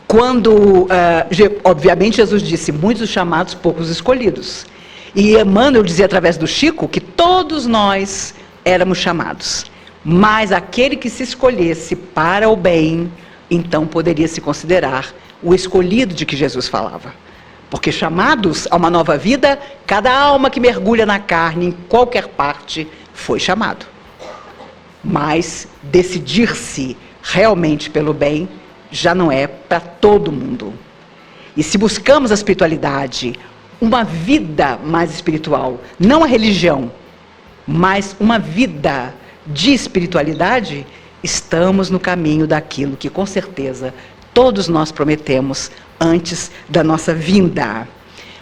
Quando, obviamente, Jesus disse, muitos os chamados, poucos os escolhidos. E Emmanuel dizia através do Chico que todos nós éramos chamados. Mas aquele que se escolhesse para o bem, então poderia se considerar o escolhido de que Jesus falava. Porque chamados a uma nova vida, cada alma que mergulha na carne, em qualquer parte, foi chamado. Mas decidir-se realmente pelo bem, já não é para todo mundo. E se buscamos a espiritualidade, uma vida mais espiritual, não a religião, mas uma vida de espiritualidade, estamos no caminho daquilo que com certeza todos nós prometemos antes da nossa vinda.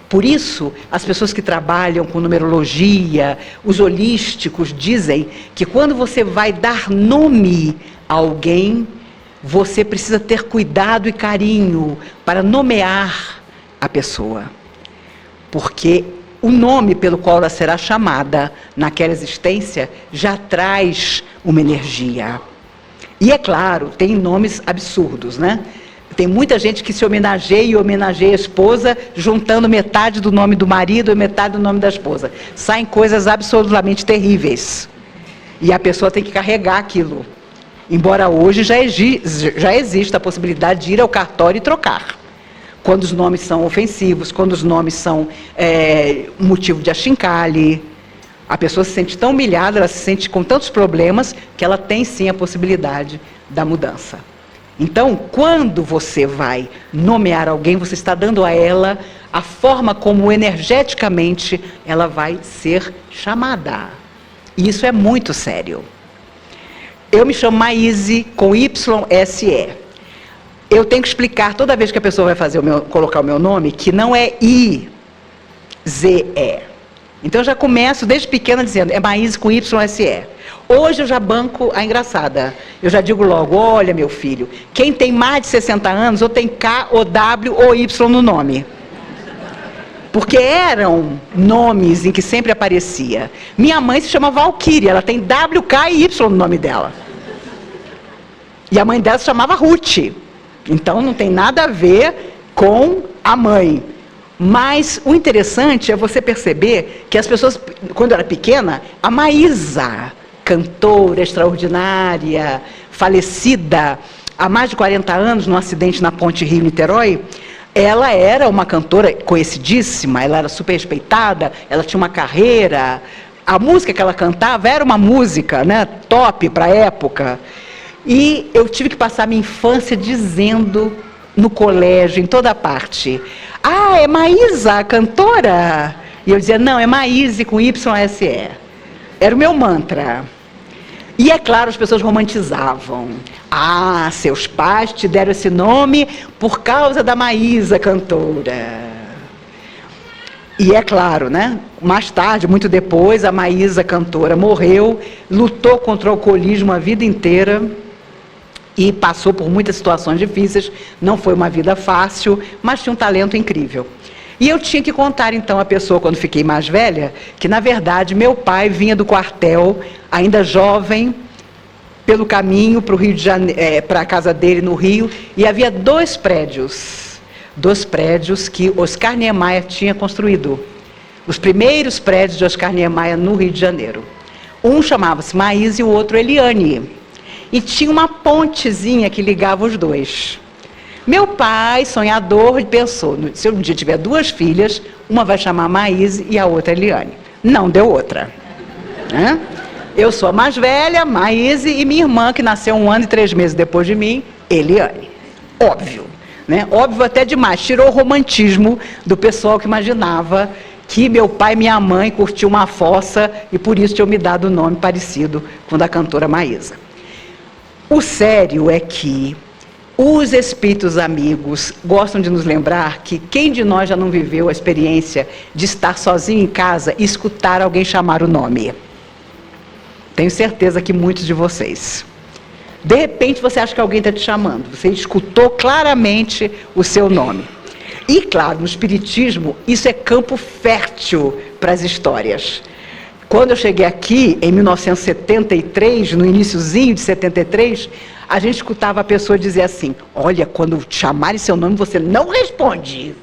Por isso, as pessoas que trabalham com numerologia, os holísticos, dizem que quando você vai dar nome a alguém, você precisa ter cuidado e carinho para nomear a pessoa. Porque o nome pelo qual ela será chamada naquela existência já traz uma energia. E é claro, tem nomes absurdos, né? Tem muita gente que se homenageia e homenageia a esposa, juntando metade do nome do marido e metade do nome da esposa. Saem coisas absolutamente terríveis. E a pessoa tem que carregar aquilo. Embora hoje já exista a possibilidade de ir ao cartório e trocar. Quando os nomes são ofensivos, quando os nomes são motivo de achincalhe. A pessoa se sente tão humilhada, ela se sente com tantos problemas, que ela tem sim a possibilidade da mudança. Então, quando você vai nomear alguém, você está dando a ela a forma como energeticamente ela vai ser chamada. E isso é muito sério. Eu me chamo Maíse com YSE. Eu tenho que explicar toda vez que a pessoa vai colocar o meu nome, que não é IZE. Então eu já começo desde pequena dizendo, é Maíse com YSE. Hoje eu já banco a engraçada. Eu já digo logo, olha meu filho, quem tem mais de 60 anos, ou tem K, ou W, ou Y no nome. Porque eram nomes em que sempre aparecia. Minha mãe se chama Valquíria, ela tem W, K e Y no nome dela. E a mãe dela se chamava Ruth. Então não tem nada a ver com a mãe. Mas o interessante é você perceber que as pessoas, quando eu era pequena, a Maísa, cantora extraordinária, falecida há mais de 40 anos num acidente na Ponte Rio-Niterói, ela era uma cantora conhecidíssima, ela era super respeitada, ela tinha uma carreira, a música que ela cantava era uma música, né, top para a época. E eu tive que passar minha infância dizendo no colégio, em toda parte, ah, é Maísa, a cantora? E eu dizia, não, é Maíse com YSE. Era o meu mantra. E é claro, as pessoas romantizavam. Ah, seus pais te deram esse nome por causa da Maísa, cantora. E é claro, né? Mais tarde, muito depois, a Maísa, cantora, morreu, lutou contra o alcoolismo a vida inteira e passou por muitas situações difíceis. Não foi uma vida fácil, mas tinha um talento incrível. E eu tinha que contar, então, à pessoa, quando fiquei mais velha, que, na verdade, meu pai vinha do quartel, ainda jovem, pelo caminho para o Rio de Janeiro, para a casa dele no Rio, e havia dois prédios que Oscar Niemeyer tinha construído. Os primeiros prédios de Oscar Niemeyer no Rio de Janeiro. Um chamava-se Maíse e o outro Eliane. E tinha uma pontezinha que ligava os dois. Meu pai, sonhador, pensou, se eu um dia tiver duas filhas, uma vai chamar Maíse e a outra Eliane. Não deu outra. Né? Eu sou a mais velha, Maíse, e minha irmã, que nasceu 1 ano e 3 meses depois de mim, Eliane. Óbvio. Né? Óbvio até demais. Tirou o romantismo do pessoal que imaginava que meu pai e minha mãe curtiam uma fossa e por isso tinham me dado um nome parecido com o da cantora Maísa. O sério é que os espíritos amigos gostam de nos lembrar que quem de nós já não viveu a experiência de estar sozinho em casa e escutar alguém chamar o nome? Tenho certeza que muitos de vocês. De repente você acha que alguém está te chamando, você escutou claramente o seu nome. E claro, no espiritismo, isso é campo fértil para as histórias. Quando eu cheguei aqui, em 1973, no iniciozinho de 73, a gente escutava a pessoa dizer assim: olha, quando chamarem seu nome, você não responde.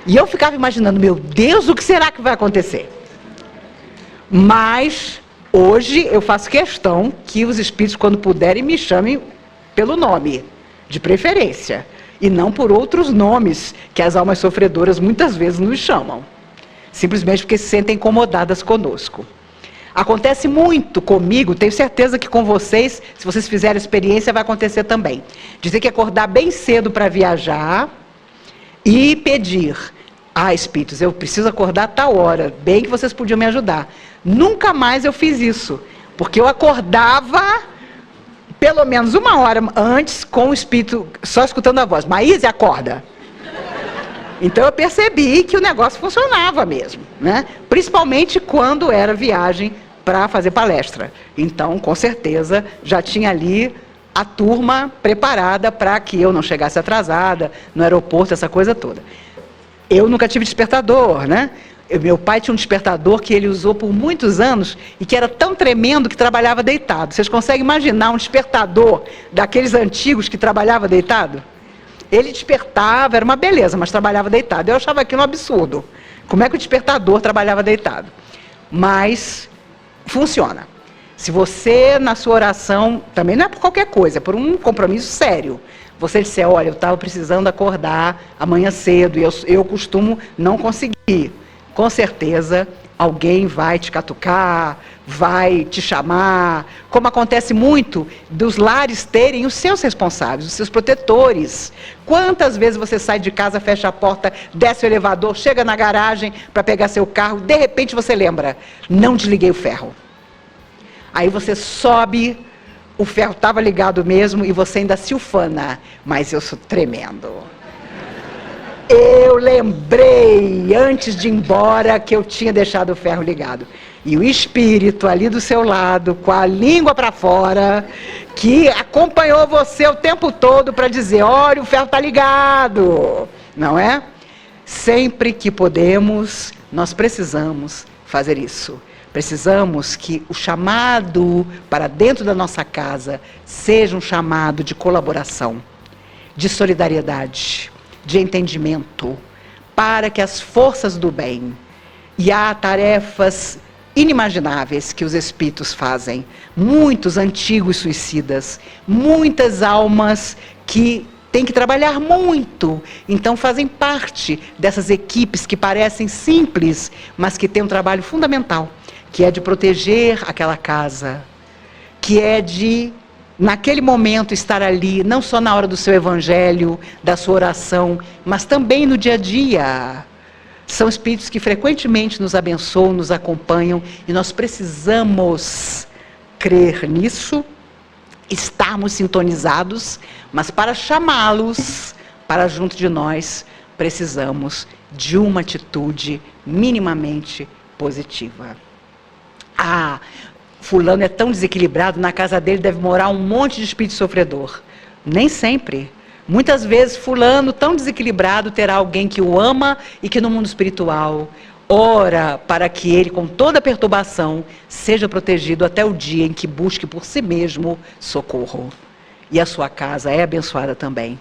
E eu ficava imaginando, meu Deus, o que será que vai acontecer? Mas, hoje, eu faço questão que os espíritos, quando puderem, me chamem pelo nome, de preferência, e não por outros nomes que as almas sofredoras muitas vezes nos chamam, simplesmente porque se sentem incomodadas conosco. Acontece muito comigo, tenho certeza que com vocês, se vocês fizerem experiência, vai acontecer também. De ter que acordar bem cedo para viajar e pedir: espíritos, eu preciso acordar a tal hora, bem que vocês podiam me ajudar. Nunca mais eu fiz isso, porque eu acordava pelo menos 1 hora antes com o espírito, só escutando a voz: Maíse, acorda. Então eu percebi que o negócio funcionava mesmo, né? Principalmente quando era viagem para fazer palestra. Então, com certeza, já tinha ali a turma preparada para que eu não chegasse atrasada no aeroporto, essa coisa toda. Eu nunca tive despertador, né? Meu pai tinha um despertador que ele usou por muitos anos e que era tão tremendo que trabalhava deitado. Vocês conseguem imaginar um despertador daqueles antigos que trabalhava deitado? Ele despertava, era uma beleza, mas trabalhava deitado. Eu achava aquilo um absurdo. Como é que o despertador trabalhava deitado? Mas funciona. Se você, na sua oração, também não é por qualquer coisa, é por um compromisso sério, você disser: olha, eu estava precisando acordar amanhã cedo e eu costumo não conseguir, com certeza alguém vai te catucar, vai te chamar, como acontece muito dos lares terem os seus responsáveis, os seus protetores. Quantas vezes você sai de casa, fecha a porta, desce o elevador, chega na garagem para pegar seu carro, de repente você lembra: não desliguei o ferro. Aí você sobe, o ferro estava ligado mesmo e você ainda se ufana: mas eu sou tremendo. Eu lembrei, antes de ir embora, que eu tinha deixado o ferro ligado. E o espírito ali do seu lado, com a língua para fora, que acompanhou você o tempo todo para dizer: olha, o ferro está ligado. Não é? Sempre que podemos, nós precisamos fazer isso. Precisamos que o chamado para dentro da nossa casa seja um chamado de colaboração, de solidariedade, de entendimento, para que as forças do bem, e há tarefas inimagináveis que os espíritos fazem, muitos antigos suicidas, muitas almas que têm que trabalhar muito, então fazem parte dessas equipes que parecem simples, mas que têm um trabalho fundamental, que é de proteger aquela casa, que é de, naquele momento, estar ali, não só na hora do seu evangelho, da sua oração, mas também no dia a dia. São espíritos que frequentemente nos abençoam, nos acompanham, e nós precisamos crer nisso, estarmos sintonizados, mas para chamá-los para junto de nós, precisamos de uma atitude minimamente positiva. Fulano é tão desequilibrado, na casa dele deve morar um monte de espírito sofredor. Nem sempre. Muitas vezes, fulano tão desequilibrado terá alguém que o ama e que no mundo espiritual ora para que ele, com toda a perturbação, seja protegido até o dia em que busque por si mesmo socorro. E a sua casa é abençoada também.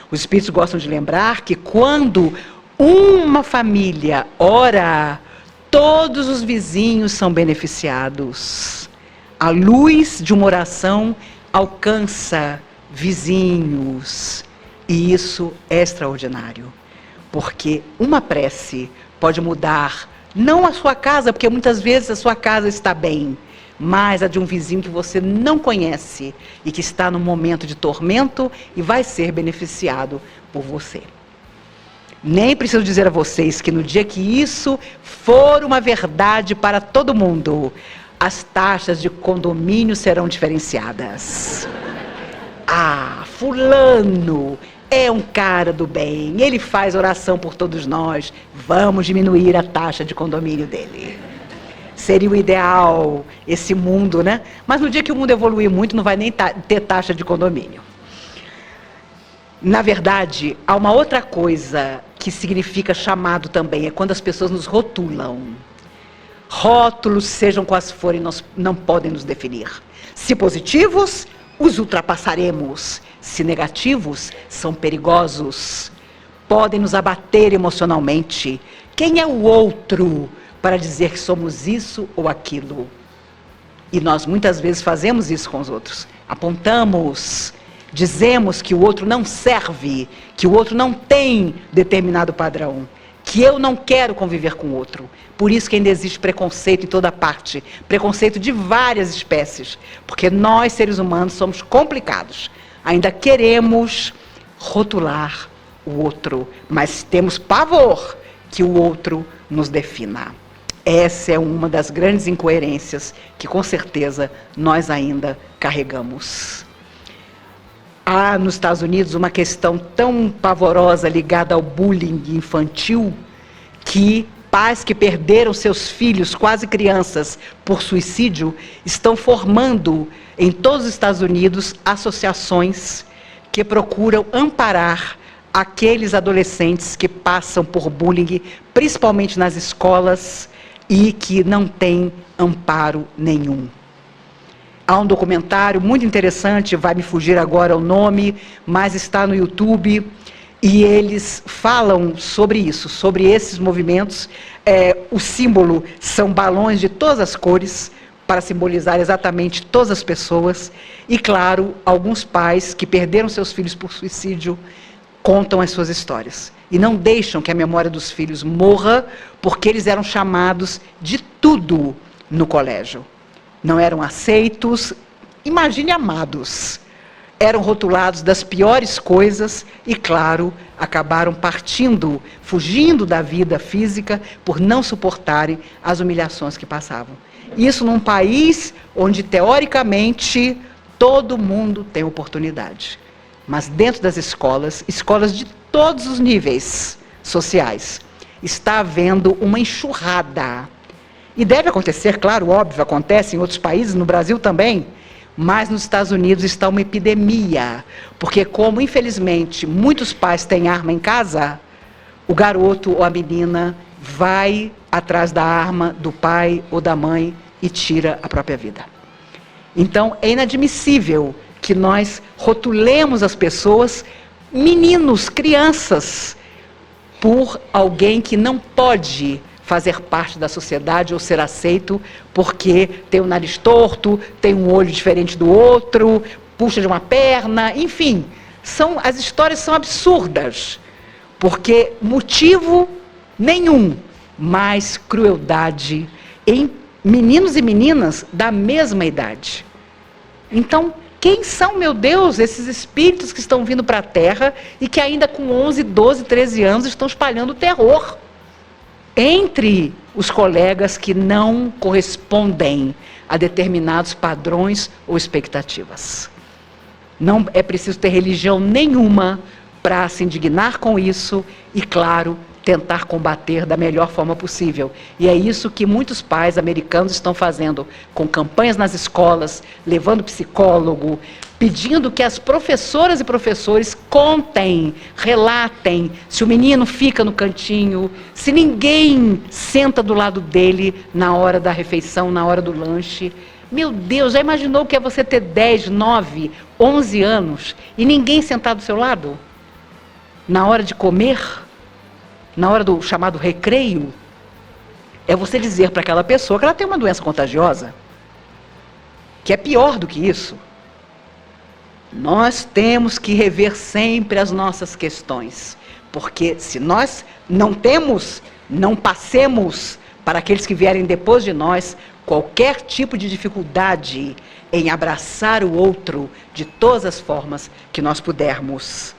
Os espíritos gostam de lembrar que quando uma família ora, todos os vizinhos são beneficiados. A luz de uma oração alcança vizinhos. E isso é extraordinário. Porque uma prece pode mudar, não a sua casa, porque muitas vezes a sua casa está bem, mas a de um vizinho que você não conhece e que está num momento de tormento e vai ser beneficiado por você. Nem preciso dizer a vocês que no dia que isso for uma verdade para todo mundo, as taxas de condomínio serão diferenciadas. Fulano é um cara do bem, ele faz oração por todos nós, vamos diminuir a taxa de condomínio dele. Seria o ideal, esse mundo, né? Mas no dia que o mundo evoluir muito, não vai nem ter taxa de condomínio. Na verdade, há uma outra coisa que significa chamado também, é quando as pessoas nos rotulam. Rótulos, sejam quais forem, não podem nos definir. Se positivos, os ultrapassaremos. Se negativos, são perigosos. Podem nos abater emocionalmente. Quem é o outro para dizer que somos isso ou aquilo? E nós muitas vezes fazemos isso com os outros. Apontamos, dizemos que o outro não serve, que o outro não tem determinado padrão, que eu não quero conviver com o outro. Por isso que ainda existe preconceito em toda parte, preconceito de várias espécies, porque nós, seres humanos, somos complicados. Ainda queremos rotular o outro, mas temos pavor que o outro nos defina. Essa é uma das grandes incoerências que, com certeza, nós ainda carregamos. Há, nos Estados Unidos, uma questão tão pavorosa ligada ao bullying infantil, que pais que perderam seus filhos, quase crianças, por suicídio, estão formando, em todos os Estados Unidos, associações que procuram amparar aqueles adolescentes que passam por bullying, principalmente nas escolas, e que não têm amparo nenhum. Há um documentário muito interessante, vai me fugir agora o nome, mas está no YouTube, e eles falam sobre isso, sobre esses movimentos. O símbolo são balões de todas as cores, para simbolizar exatamente todas as pessoas, e claro, alguns pais que perderam seus filhos por suicídio contam as suas histórias. E não deixam que a memória dos filhos morra, porque eles eram chamados de tudo no colégio. Não eram aceitos, imagine amados. Eram rotulados das piores coisas e, claro, acabaram partindo, fugindo da vida física por não suportarem as humilhações que passavam. Isso num país onde, teoricamente, todo mundo tem oportunidade. Mas dentro das escolas, escolas de todos os níveis sociais, está havendo uma enxurrada. E deve acontecer, claro, óbvio, acontece em outros países, no Brasil também, mas nos Estados Unidos está uma epidemia, porque como, infelizmente, muitos pais têm arma em casa, o garoto ou a menina vai atrás da arma do pai ou da mãe e tira a própria vida. Então, é inadmissível que nós rotulemos as pessoas, meninos, crianças, por alguém que não pode fazer parte da sociedade ou ser aceito porque tem o nariz torto, tem um olho diferente do outro, puxa de uma perna, enfim. As histórias são absurdas, porque motivo nenhum, mas crueldade em meninos e meninas da mesma idade. Então, quem são, meu Deus, esses espíritos que estão vindo para a Terra e que ainda com 11, 12, 13 anos estão espalhando terror entre os colegas que não correspondem a determinados padrões ou expectativas? Não é preciso ter religião nenhuma para se indignar com isso e, claro, tentar combater da melhor forma possível. E é isso que muitos pais americanos estão fazendo, com campanhas nas escolas, levando psicólogo, pedindo que as professoras e professores contem, relatem, se o menino fica no cantinho, se ninguém senta do lado dele na hora da refeição, na hora do lanche. Meu Deus, já imaginou o que é você ter 10, 9, 11 anos e ninguém sentar do seu lado? Na hora de comer? Na hora do chamado recreio? É você dizer para aquela pessoa que ela tem uma doença contagiosa, que é pior do que isso. Nós temos que rever sempre as nossas questões, porque se nós não temos, não passemos para aqueles que vierem depois de nós qualquer tipo de dificuldade em abraçar o outro de todas as formas que nós pudermos.